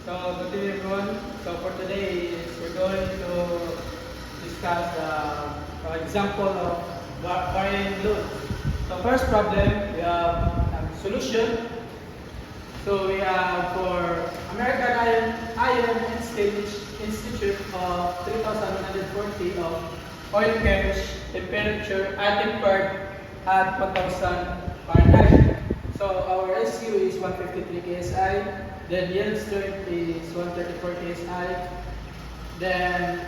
So, good day everyone. So, for today is we're going to discuss the example of varying load. So, first problem, we have solution. So, we have for American Iron and Steel Institute of 3,140 of oil temperature tempered at 1,000 Fahrenheit. So, our SU is 153 KSI. Then yield strength is 134 KSI. Then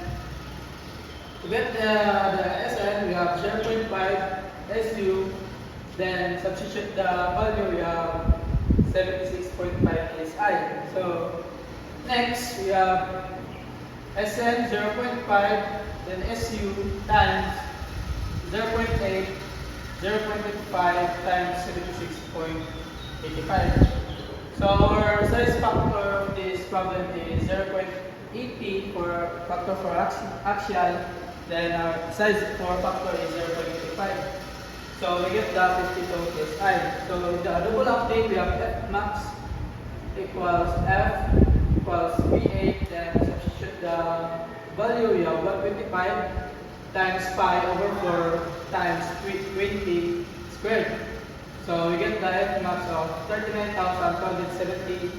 to get the SN, we have 0.5 SU. Then substitute the value, we have 76.5 KSI. So next we have SN 0.5, then SU times 0.8, 0.85 times 76.85. So our size factor of this problem is 0.80 for factor for axial, then our size for factor is 0.85. So we get the 52 KSI. So with the double update, we have F max equals F equals V8, then substitute the value, we have 125 times pi over 4 times 20 squared. So we get the F max of 39,270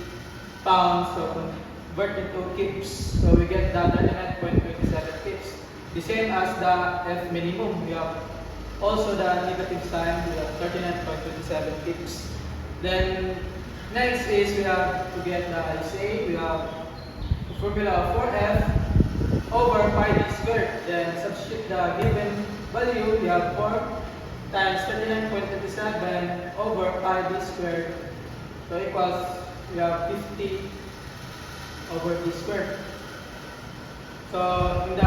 pounds, so convert it to kips. So we get the 39.27 kips. The same as the F minimum. We have also the negative sign, we have 39.27 kips. Then next is we have to get the ICA. We have the formula of 4F over pi d squared. Then substitute the given value, we have 4 times 39.27 over pi d squared, so equals, we have 50 over d squared. So in the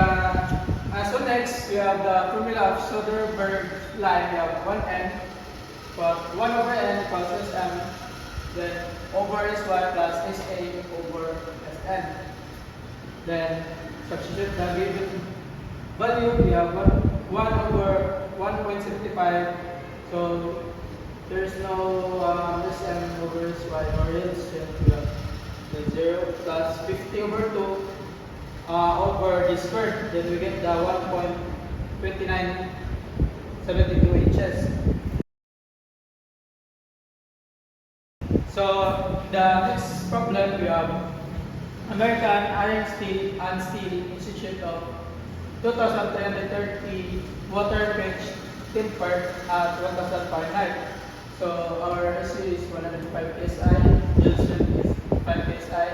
so next we have the formula of Soderberg line. We have 1n, but 1 over n equals Sm, then over Sy plus Sa over Sn. Then substitute the given value, we have 1 over 1.75, so there's no Sm over Sy or yield strength. We have the 0 plus 50 over 2 over the square, then we get the 1.2972 inches. So the next problem, we have American Iron Steel and Steel Institute of 2,330 water pitch tempered at 1,000 Fahrenheit. So our SU is 105 KSI, yield strength is 5 KSI.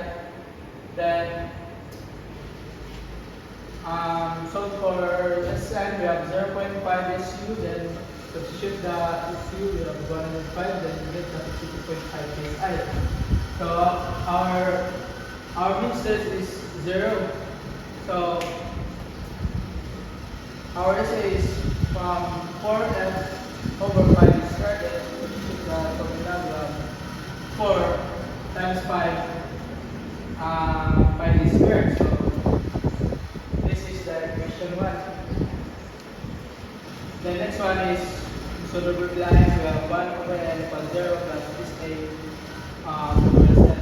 Then so for SN we have 0.5 SU, then substitute the SU, we have 105, then we get the 52.5 KSI. So our mean stress is 0. So our SA is from 4F over 5 squared, and substitute the formula, we have 4 times 5 pi d squared. So this is the equation 1. The next one is Soderberg line. We have 1 over n equals 0 plus Sa over Sn.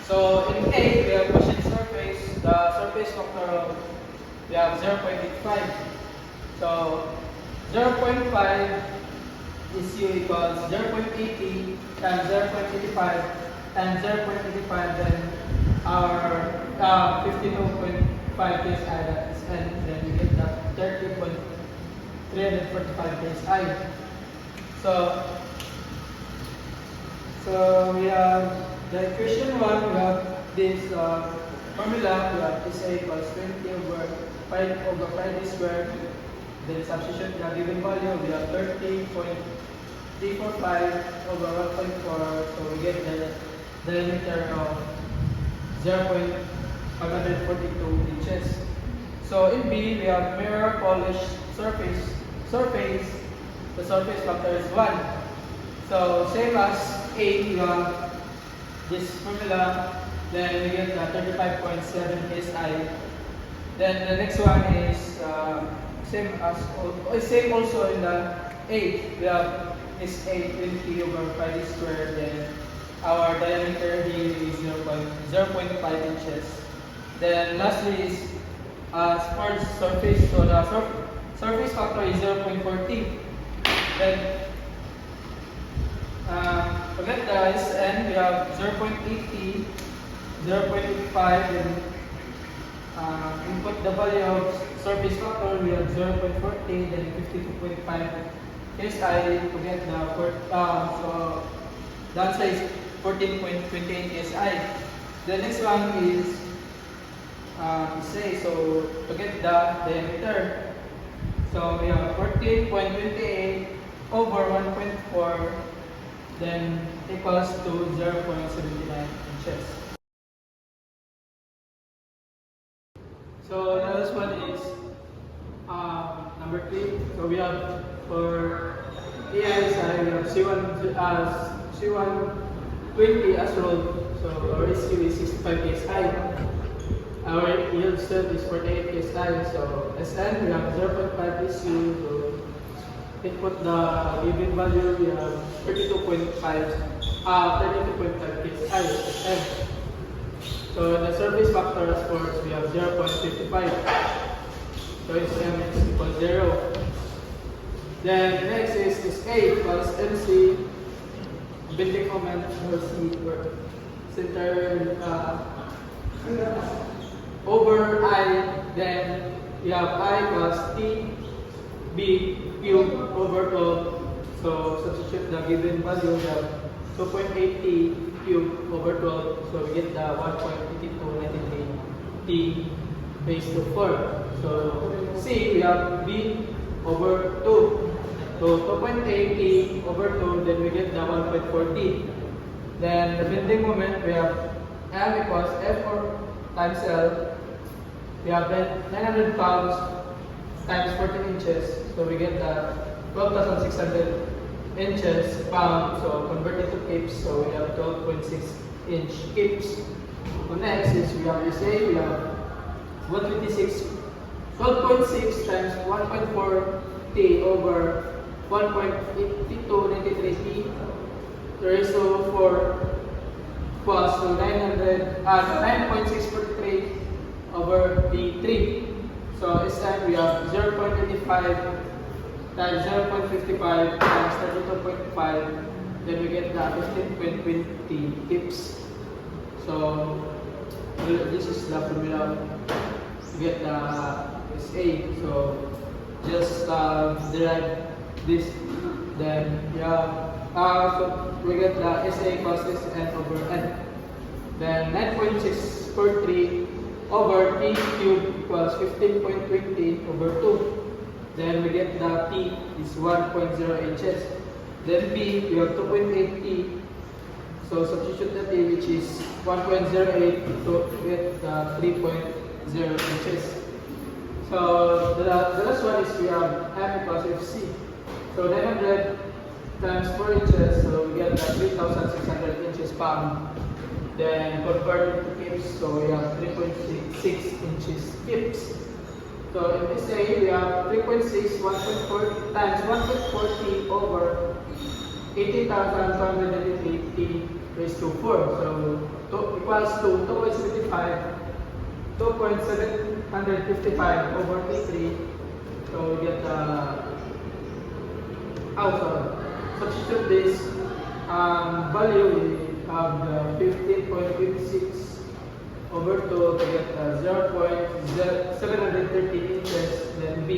So in A, we have machine surface. The surface factor of, we have 0.85. So 0.5 SU equals 0.80 times 0.85 times 0.85, then our 52.5 KSI, that is N, then we get that 30.345 KSI. So we have the equation 1, we have this formula, we have Sa equals 20 over 5 over 5 d squared. Then substitute the given value, we have 30.345 over 1.4, so we get the diameter of 0.542 inches. So in B, we have mirror polished surface. The surface factor is 1. So same as A, we have this formula, then we get the 35.7 KSI. Then the next one is same also in the 8. We have is 8 20 over pi d squared, then our diameter here is 0.0 0.5 inches. Then lastly is sports surface. So the surface factor is 0.40. Then to get the SN, we have 0.80, 0.85, then input the value of surface factor, we have 0.40, then 52.5 KSI to get so the answer is 14.28 KSI. The next one is so to get the diameter, so we have 14.28 over 1.4, then equals to 0.79 inches. So the last one is number 3. So we have for ASI, we have C120 as rolled. So our SU is 65 KSI. Our yield strength is 48 KSI. So SN, we have 0.5 SU. So input the given value, we have 32.5 KSI SN. So the surface factor as force, we have 0.55. So SM is equal 0. Then next is A plus MC, bending moment or C or center over I. Then we have I plus T B cube over 12. So substitute the given value, we have 2.80 cube over 12, so we get the 1.8293 T raised to 4. So C, we have B over 2. So 2.80 over 2, then we get the 1.40. Then the bending moment, we have M equals F4 times L. We have 900 pounds times 14 inches, so we get the 12,600 inches pound, so converted to kips, so we have 12.6 inch kips. So next is we have SA, we have 126, 12.6 times 1.4 T over 1.8293 T raised to 4 plus so 9.643 over T3. So this time we have 0.85 times 0.55 times 32.5, then we get the 15.20 kips. So this is the formula to get the SA. So just derive this, then so we get the SA equals SN over N. Then 9.643 over T cube equals 15.20 over 2. Then we get the T is 1.0 inches. Then B, we have 2.8 T. So substitute the T, which is 1.08 to get the 3.0 inches. So the last one is we have M equals FC. So 900 times 4 inches, so we get the 3,600 inches pound. Then convert it to kips, so we have 3.6 inches kips. So in this way, we have 3.6, 1.4 times 1.40 over 18,293 T raised to 4. So equals to 2.755 over T3. So we get the substitute this value, we have the 15.56 over 2 to get 0.730 inches, then B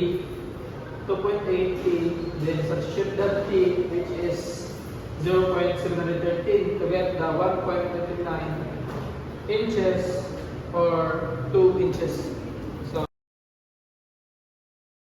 2.80, then substitute that T, which is 0.713 to get the 1.29 inches or 2 inches.